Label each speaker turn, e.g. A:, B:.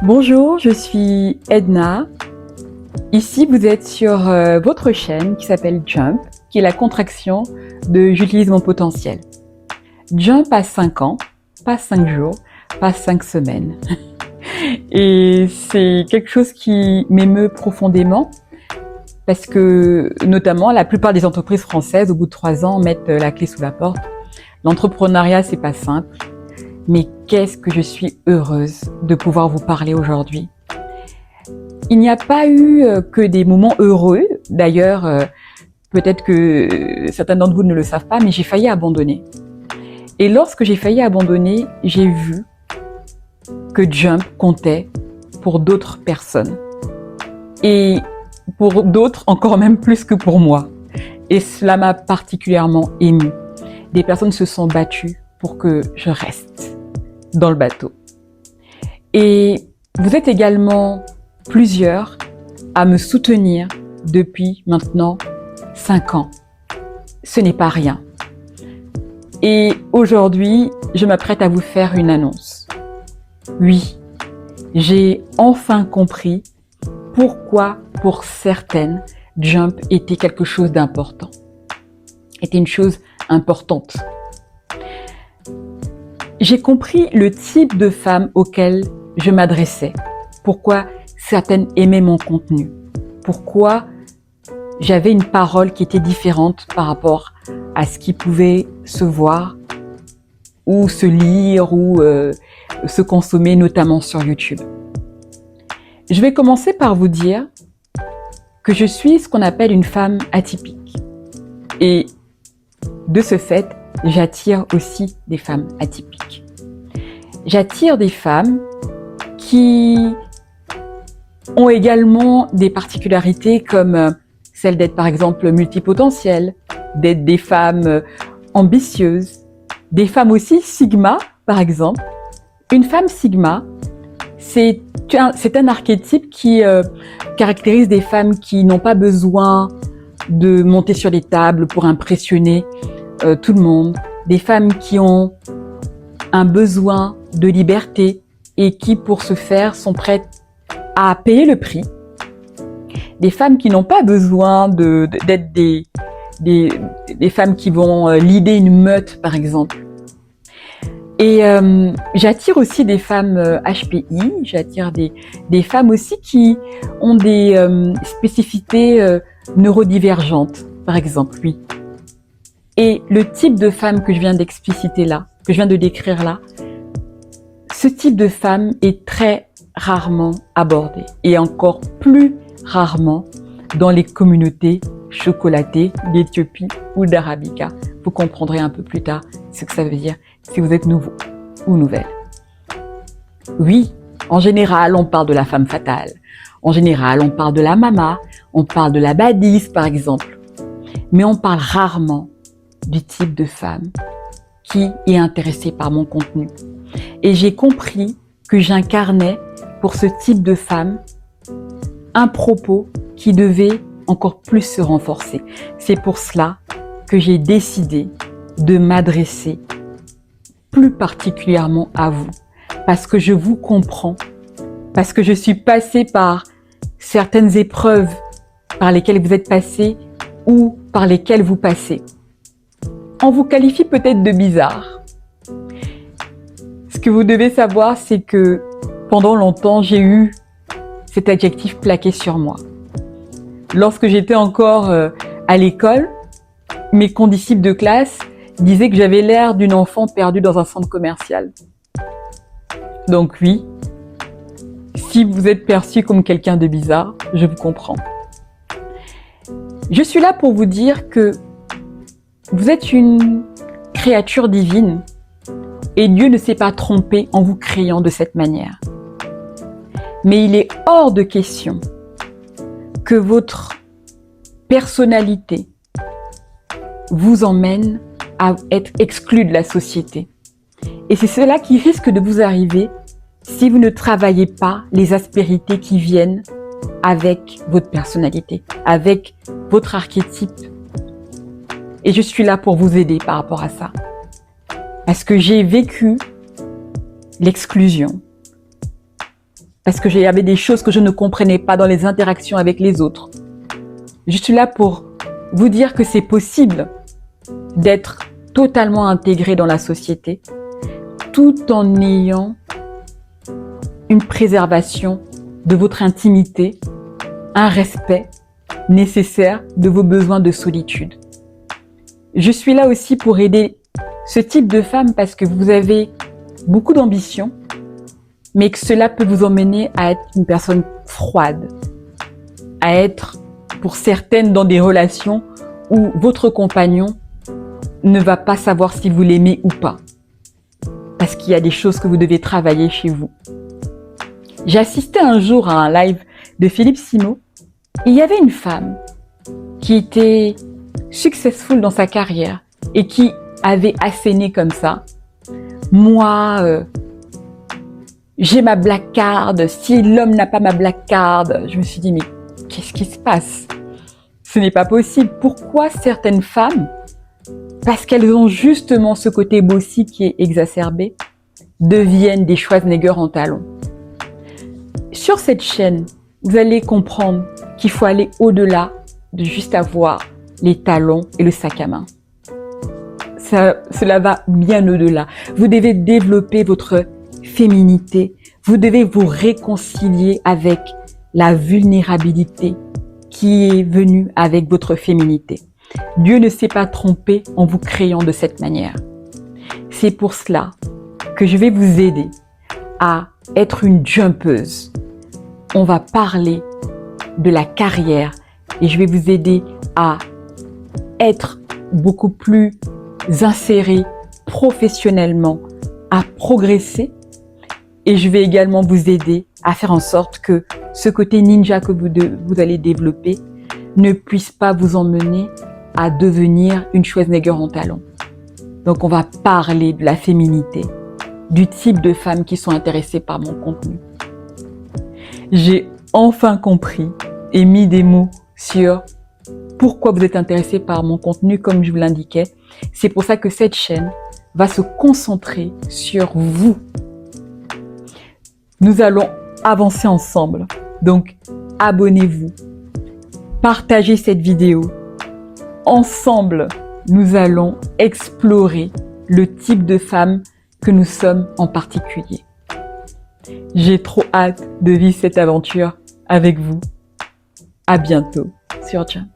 A: Bonjour, je suis Edna. Ici, vous êtes sur votre chaîne qui s'appelle Jump, qui est la contraction de J'utilise mon potentiel. Jump a 5 ans, pas 5 jours, pas 5 semaines. Et c'est quelque chose qui m'émeut profondément parce que, notamment, la plupart des entreprises françaises, au bout de 3 ans, mettent la clé sous la porte. L'entrepreneuriat, c'est pas simple. Mais qu'est-ce que je suis heureuse de pouvoir vous parler aujourd'hui. Il n'y a pas eu que des moments heureux. D'ailleurs, peut-être que certains d'entre vous ne le savent pas, mais j'ai failli abandonner. Et lorsque j'ai failli abandonner, j'ai vu que Jump comptait pour d'autres personnes. Et pour d'autres, encore même plus que pour moi. Et cela m'a particulièrement émue. Des personnes se sont battues pour que je reste dans le bateau. Et vous êtes également plusieurs à me soutenir depuis maintenant 5 ans. Ce n'est pas rien. Et aujourd'hui, je m'apprête à vous faire une annonce. Oui, j'ai enfin compris pourquoi, pour certaines, Jump était quelque chose d'important. Était une chose importante. J'ai compris le type de femmes auxquelles je m'adressais. Pourquoi certaines aimaient mon contenu. Pourquoi j'avais une parole qui était différente par rapport à ce qui pouvait se voir ou se lire ou se consommer, notamment sur YouTube. Je vais commencer par vous dire que je suis ce qu'on appelle une femme atypique. Et de ce fait, j'attire aussi des femmes atypiques. J'attire des femmes qui ont également des particularités comme celle d'être par exemple multipotentielle, d'être des femmes ambitieuses, des femmes aussi Sigma par exemple. Une femme Sigma, c'est un archétype qui caractérise des femmes qui n'ont pas besoin de monter sur les tables pour impressionner tout le monde, des femmes qui ont un besoin de liberté et qui, pour ce faire, sont prêtes à payer le prix. Des femmes qui n'ont pas besoin d'être des femmes qui vont leader une meute, par exemple. Et j'attire aussi des femmes HPI, j'attire des femmes aussi qui ont des spécificités neurodivergentes, par exemple, oui. Et le type de femme que je viens d'expliciter là, que je viens de décrire là, ce type de femme est très rarement abordé et encore plus rarement dans les communautés chocolatées d'Éthiopie ou d'Arabica. Vous comprendrez un peu plus tard ce que ça veut dire si vous êtes nouveau ou nouvelle. Oui, en général, on parle de la femme fatale. En général, on parle de la mama, on parle de la badise par exemple. Mais on parle rarement du type de femme qui est intéressée par mon contenu. Et j'ai compris que j'incarnais pour ce type de femme un propos qui devait encore plus se renforcer. C'est pour cela que j'ai décidé de m'adresser plus particulièrement à vous. Parce que je vous comprends, parce que je suis passée par certaines épreuves par lesquelles vous êtes passés ou par lesquelles vous passez. On vous qualifie peut-être de bizarre. Ce que vous devez savoir, c'est que pendant longtemps, j'ai eu cet adjectif plaqué sur moi. Lorsque j'étais encore à l'école, mes condisciples de classe disaient que j'avais l'air d'une enfant perdue dans un centre commercial. Donc oui, si vous êtes perçu comme quelqu'un de bizarre, je vous comprends. Je suis là pour vous dire que vous êtes une créature divine et Dieu ne s'est pas trompé en vous créant de cette manière. Mais il est hors de question que votre personnalité vous emmène à être exclu de la société. Et c'est cela qui risque de vous arriver si vous ne travaillez pas les aspérités qui viennent avec votre personnalité, avec votre archétype. Et je suis là pour vous aider par rapport à ça. Parce que j'ai vécu l'exclusion. parce que j'avais des choses que je ne comprenais pas dans les interactions avec les autres. Je suis là pour vous dire que c'est possible d'être totalement intégré dans la société tout en ayant une préservation de votre intimité, un respect nécessaire de vos besoins de solitude. Je suis là aussi pour aider ce type de femme parce que vous avez beaucoup d'ambition, mais que cela peut vous emmener à être une personne froide, à être pour certaines dans des relations où votre compagnon ne va pas savoir si vous l'aimez ou pas, parce qu'il y a des choses que vous devez travailler chez vous. J'ai assisté un jour à un live de Philippe Simo. Il y avait une femme qui était successful dans sa carrière et qui avait asséné comme ça. Moi, j'ai ma black card. Si l'homme n'a pas ma black card, je me suis dit, mais qu'est-ce qui se passe? Ce n'est pas possible. Pourquoi certaines femmes, parce qu'elles ont justement ce côté bossy qui est exacerbé, deviennent des Schwarzenegger en talons? Sur cette chaîne, vous allez comprendre qu'il faut aller au-delà de juste avoir les talons et le sac à main. Cela va bien au-delà. Vous devez développer votre féminité. Vous devez vous réconcilier avec la vulnérabilité qui est venue avec votre féminité. Dieu ne s'est pas trompé en vous créant de cette manière. C'est pour cela que je vais vous aider à être une jumpeuse. On va parler de la carrière et je vais vous aider à être beaucoup plus inséré professionnellement, à progresser, et je vais également vous aider à faire en sorte que ce côté ninja que vous allez développer ne puisse pas vous emmener à devenir une Schwarzenegger en talons. Donc on va parler de la féminité, du type de femmes qui sont intéressées par mon contenu. J'ai enfin compris et mis des mots sur pourquoi vous êtes intéressé par mon contenu, comme je vous l'indiquais. C'est pour ça que cette chaîne va se concentrer sur vous. Nous allons avancer ensemble. Donc, abonnez-vous. Partagez cette vidéo. Ensemble, nous allons explorer le type de femme que nous sommes en particulier. J'ai trop hâte de vivre cette aventure avec vous. À bientôt sur Jump.